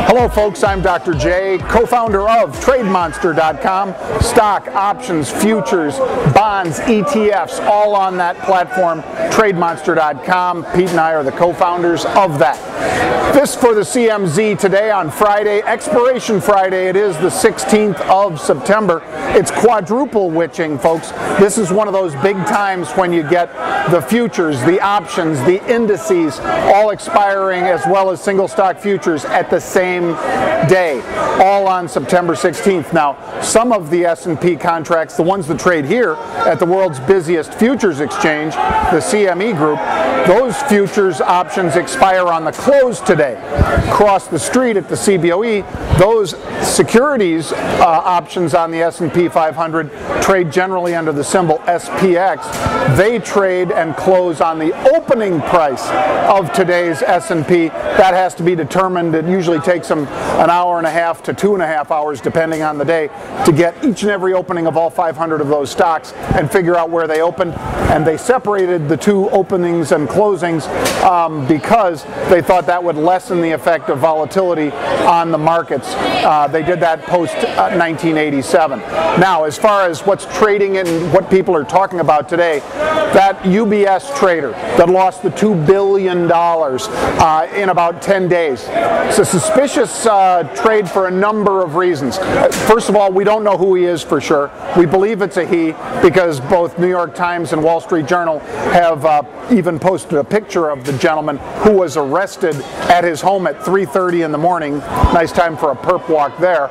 Hello folks, I'm Dr. J, co-founder of TradeMonster.com. Stock, options, futures, bonds, ETFs, all on that platform, TradeMonster.com. Pete and I are the co-founders of that. This for the CMZ today on Friday, Expiration Friday. It is the 16th of September. It's quadruple witching, folks. This is one of those big times when you get the futures, the options, the indices all expiring, as well as single stock futures at the same day, all on September 16th. Now, some of the S&P contracts, the ones that trade here at the world's busiest futures exchange, the CME group, those futures options expire on the close today. Across the street at the CBOE, those securities options on the S&P 500 trade generally under the symbol SPX. They trade and close on the opening price of today's S&P. That has to be determined. It usually takes them an hour and a half to 2.5 hours, depending on the day, to get each and every opening of all 500 of those stocks and figure out where they opened. And they separated the two openings and closings because they thought that would lessen the effect of volatility on the markets. They did that post 1987. Now, as far as what's trading and what people are talking about today, that UBS trader that lost the $2 billion in about 10 days. It's a suspicious trade for a number of reasons. First of all, we don't know who he is for sure. We believe it's a he because both New York Times and Wall Street Journal have even posted a picture of the gentleman who was arrested at his home at 3:30 in the morning. Nice time for a perp walk there.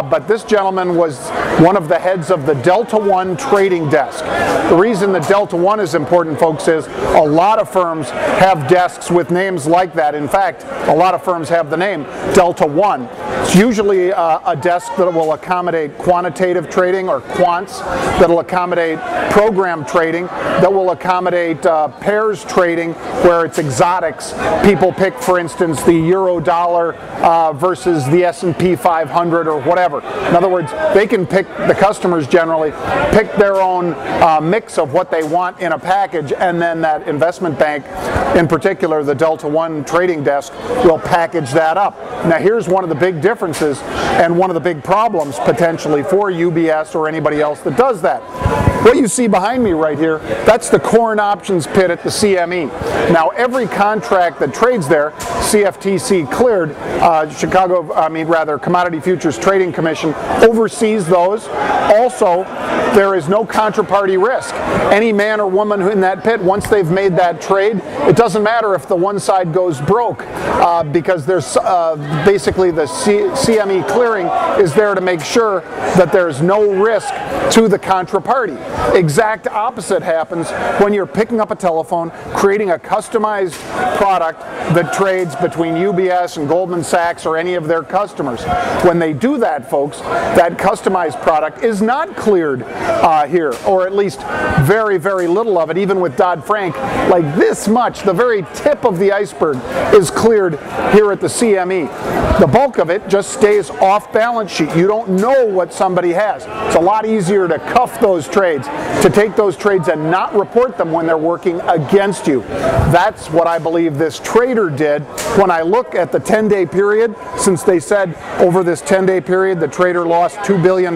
But this gentleman was one of the heads of the Delta One trading desk. The reason the Delta One is important, folks, is a lot of firms have desks with names like that. In fact, a lot of firms have the name Delta One. It's usually a desk that will accommodate quantitative trading or quants, that will accommodate program trading, that will accommodate pairs trading where it's exotics. People pick, for instance, the euro dollar versus the S&P 500 or whatever. In other words, they can pick, the customers generally pick their own mix of what they want in a package, and then that investment bank, in particular the Delta One trading desk, will package that up. Now here's one of the big differences and one of the big problems potentially for UBS or anybody else that does that. What you see behind me right here, that's the corn options pit at the CME. Now every contract that trades there, CFTC cleared, Commodity Futures Trading Commission oversees those. Also, there is no contraparty risk. Any man or woman in that pit, once they've made that trade, it doesn't matter if the one side goes broke because there's basically the CME clearing is there to make sure that there's no risk to the contraparty. Exact opposite happens when you're picking up a telephone, creating a customized product that trades between UBS and Goldman Sachs or any of their customers. When they do that, folks, that customized product is not cleared here, or at least very, very little of it, even with Dodd-Frank, like this much, the very tip of the iceberg is cleared here at the CME. The bulk of it just stays off balance sheet. You don't know what somebody has. It's a lot easier to cuff those trades, to take those trades and not report them when they're working against you. That's what I believe this trader did. When I look at the 10-day period, since they said over this 10-day period the trader lost $2 billion,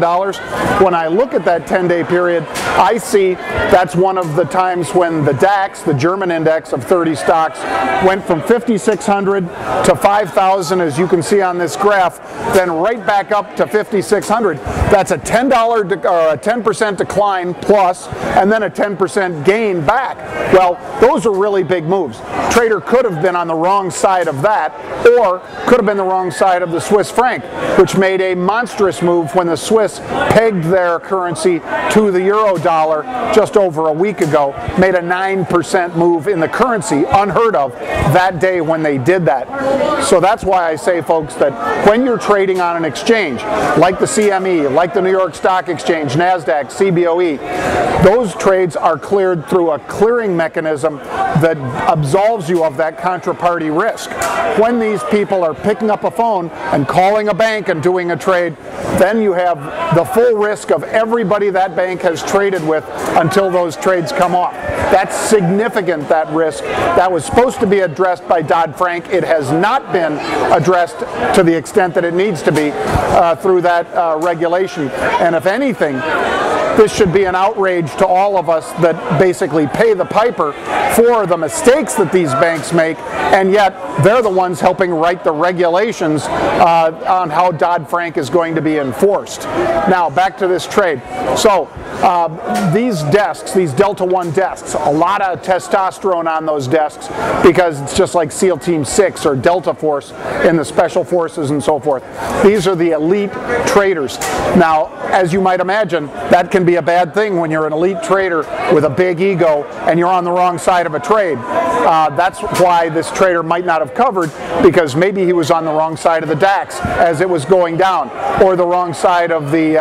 when I look at that 10-day period, I see that's one of the times when the DAX, the German index of 30 stocks, went from 5,600 to 5,000, as you can see on this graph, then right back up to 5,600. That's a $10% decline plus, and then a 10% gain back. Well, those are really big moves. Trader could have been on the wrong side of that, or could have been the wrong side of the Swiss franc, which made a monstrous move when the Swiss pegged their currency to the euro dollar just over a week ago, made a 9% move in the currency, unheard of, that day when they did that. So that's why I say, folks, that when you're trading on an exchange, like the CME, like the New York Stock Exchange, NASDAQ, CBOE, those trades are cleared through a clearing mechanism that absolves you of that contraparty risk. When these people are picking up a phone and calling a bank and doing a trade, then you have the full risk of everybody that bank has traded with until those trades come off. That's significant, that risk. That was supposed to be addressed by Dodd-Frank. It has not been addressed to the extent that it needs to be through that regulation. And if anything, this should be an outrage to all of us that basically pay the piper for the mistakes that these banks make, and yet they're the ones helping write the regulations on how Dodd-Frank is going to be enforced. Now, back to this trade. So, these desks, these Delta One desks, a lot of testosterone on those desks because it's just like SEAL Team 6 or Delta Force in the Special Forces and so forth. These are the elite traders. Now, as you might imagine, that can be a bad thing when you're an elite trader with a big ego and you're on the wrong side of a trade. That's why this trader might not have covered, because maybe he was on the wrong side of the DAX as it was going down, or the wrong side of the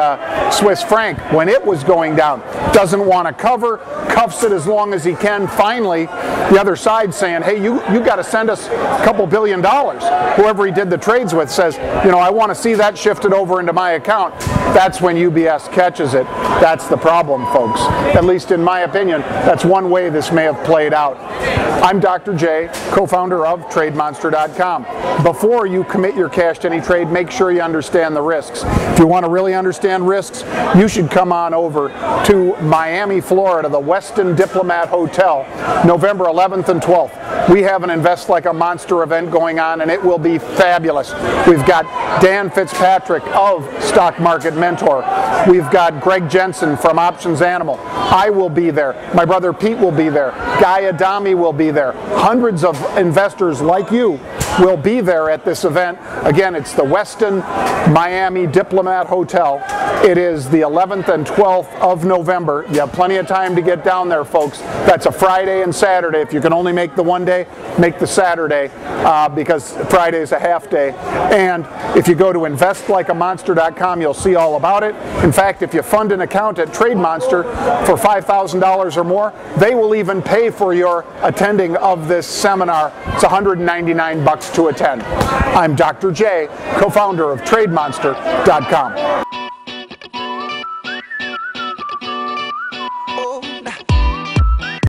Swiss franc when it was going down. Doesn't want to cover, cuffs it as long as he can. Finally, the other side saying, hey, you got to send us a couple $1 billion. Whoever he did the trades with says, you know, I want to see that shifted over into my account. That's when UBS catches it. That's the problem, folks. At least in my opinion, that's one way this may have played out. I'm Dr. J, co-founder of TradeMonster.com. Before you commit your cash to any trade, make sure you understand the risks. If you want to really understand risks, you should come on over to Miami, Florida, the Westin Diplomat Hotel, November 11th and 12th. We have an Invest Like a Monster event going on, and it will be fabulous. We've got Dan Fitzpatrick of Stock Market Mentor. We've got Greg Jensen from Options Animal. I will be there. My brother Pete will be there. Guy Adami will be there. Hundreds of investors like you will be there at this event. Again, it's the Westin Miami Diplomat Hotel. It is the 11th and 12th of November. You have plenty of time to get down there, folks. That's a Friday and Saturday. If you can only make the one day, make the Saturday, because Friday is a half day. And if you go to investlikeamonster.com, you'll see all about it. In fact, if you fund an account at TradeMonster for $5,000 or more, they will even pay for your attending of this seminar. It's $199 to attend. I'm Dr. J, co-founder of TradeMonster.com.